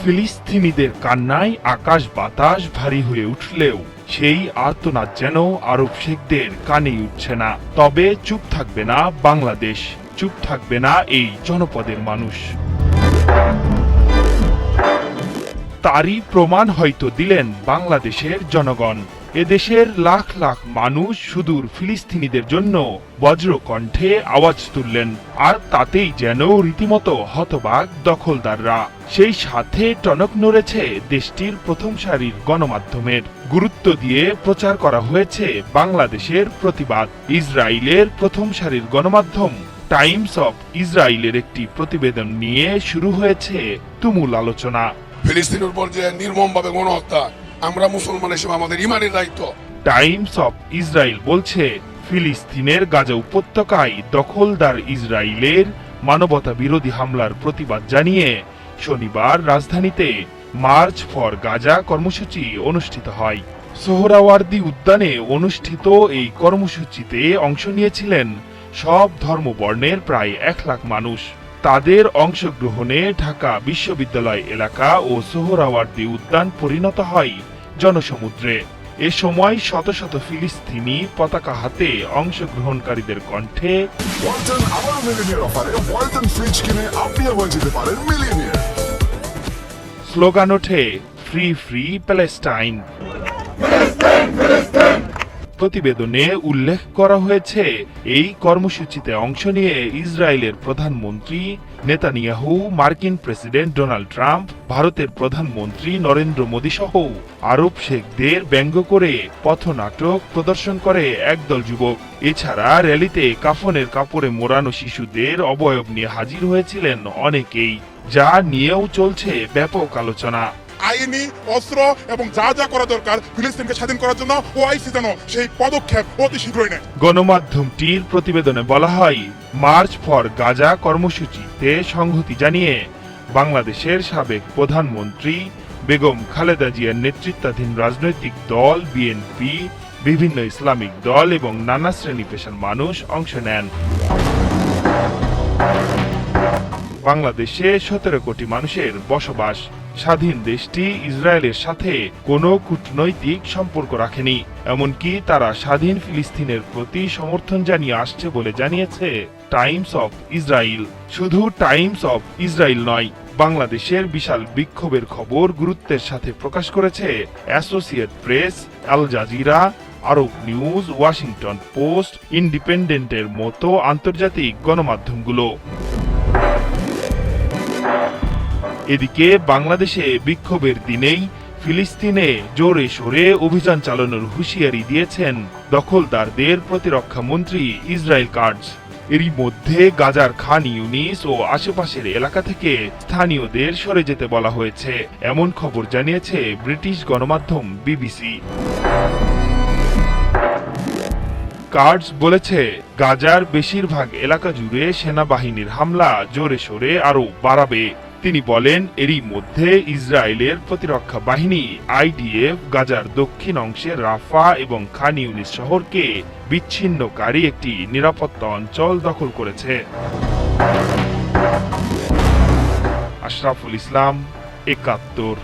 ফিলিস্তিনিদের কান্নায় আকাশ বাতাস ভারী হয়ে উঠলেও সেই আর্তনাদ যেন আরব শেখদের কানেই উঠছে না। তবে চুপ থাকবে না বাংলাদেশ, চুপ থাকবে না এই জনপদের মানুষ। তারই প্রমাণ হয়তো দিলেন বাংলাদেশের জনগণ। এদেশের লাখ লাখ মানুষ সুদূর ফিলিস্তিনিদের জন্য বজ্রকণ্ঠে আওয়াজ তুললেন, আর তাতেই যেন রীতিমতো হতবাক দখলদাররা। সেই সাথে টনক নড়েছে দেশটির প্রথম সারির গণমাধ্যমের। গুরুত্ব দিয়ে প্রচার করা হয়েছে বাংলাদেশের প্রতিবাদ। ইসরায়েলের প্রথম সারির গণমাধ্যম টাইমস অফ ইসরায়েলের একটি প্রতিবেদন নিয়ে শুরু হয়েছে তুমুল আলোচনা। ফিলিস্তিনের উপর যে নির্মমভাবে গণহত্যা, আমরা মুসলমান হিসেবে আমাদের ইমানের দায়িত্ব। টাইমস অফ ইসরায়েল বলছে, ফিলিস্তিনের গাজা উপত্যকায় দখলদার ইসরায়েলের মানবতা বিরোধী হামলার প্রতিবাদ জানিয়ে শনিবার রাজধানীতে মার্চ ফর গাজা কর্মসূচি অনুষ্ঠিত হয়। সোহরাওয়ার্দী উদ্যানে অনুষ্ঠিত এই কর্মসূচিতে অংশ নিয়েছিলেন সব ধর্মবর্ণের প্রায় 1 লাখ মানুষ। তাদের অংশগ্রহণে ঢাকা বিশ্ববিদ্যালয় এলাকা ও সোহরাওয়ার্দী উদ্যান পরিণত হয় জনসমুদ্রে। এ সময় শত শত ফিলিস্তিনি পতাকা হাতে অংশগ্রহণকারীদের কণ্ঠে স্লোগান ওঠে, ফ্রি ফ্রি প্যালেস্টাইন। প্রতিবেদনে উল্লেখ করা হয়েছে, এই কর্মসূচিতে অংশ নিয়ে ইসরায়েলের প্রধানমন্ত্রী নেতানিয়াহু, মার্কিন প্রেসিডেন্ট ডোনাল্ড ট্রাম্প, ভারতের প্রধানমন্ত্রী নরেন্দ্র মোদী সহ আরব শেখদের ব্যঙ্গ করে পথনাটক প্রদর্শন করে একদল যুবক। এছাড়া র্যালিতে কাফনের কাপড়ে মোড়ানো শিশুদের অবয়ব নিয়ে হাজির হয়েছিলেন অনেকেই, যা নিয়েও চলছে ব্যাপক আলোচনা। আইনি অস্ত্র এবং যা যা করা দরকার ফিলিস্তিনকে স্বাধীন করার জন্য ওআইসি যেন সেই পদক্ষেপ অতি শীঘ্রই নেয়। গণমাধ্যমটির প্রতিবেদনে বলা হয়, মার্চ ফর গাজা কর্মসূচিতে সংহতি জানিয়ে বাংলাদেশের সাবেক প্রধানমন্ত্রী বেগম খালেদা জিয়ার নেতৃত্বাধীন রাজনৈতিক দল বিএনপি, বিভিন্ন ইসলামিক দল এবং নানা শ্রেণী পেশার মানুষ অংশ নেন। বাংলাদেশে 17 কোটি মানুষের বসবাস। স্বাধীন দেশটি ইসরায়েলের সাথে কোনো কূটনৈতিক সম্পর্ক রাখেনি, এমনকি তারা স্বাধীন ফিলিস্তিনের প্রতি সমর্থন জানিয়ে আসছে বলে জানিয়েছে টাইমস অফ ইসরায়েল। শুধু টাইমস অফ ইসরায়েল নয়, বাংলাদেশের বিশাল বিক্ষোভের খবর গুরুত্বের সাথে প্রকাশ করেছে অ্যাসোসিয়েট প্রেস, আল জাজিরা, আরব নিউজ, ওয়াশিংটন পোস্ট, ইন্ডিপেন্ডেন্টের মতো আন্তর্জাতিক গণমাধ্যমগুলো। এদিকে বাংলাদেশে বিক্ষোভের দিনেই ফিলিস্তিনে জোরে সোরে অভিযান চালানোর হুঁশিয়ারি দিয়েছেন দখলদারদের প্রতিরক্ষা মন্ত্রী ইসরায়েল কাটজ। এরই মধ্যে গাজার খান ইউনিস ও আশেপাশের এলাকা থেকে স্থানীয়দের সরে যেতে বলা হয়েছে, এমন খবর জানিয়েছে ব্রিটিশ গণমাধ্যম বিবিসি। কাটজ বলেছে, গাজার বেশিরভাগ এলাকা জুড়ে সেনাবাহিনীর হামলা জোরে সোরে আরো বাড়াবে। তিনি বলেন, এরই মধ্যে ইসরায়েলের প্রতিরক্ষা বাহিনী আইডিএফ গাজার দক্ষিণ অংশে রাফা এবং খান ইউনিস শহরকে বিচ্ছিন্নকারী একটি নিরাপত্তা অঞ্চল দখল করেছে। আশরাফুল ইসলাম, ৭১।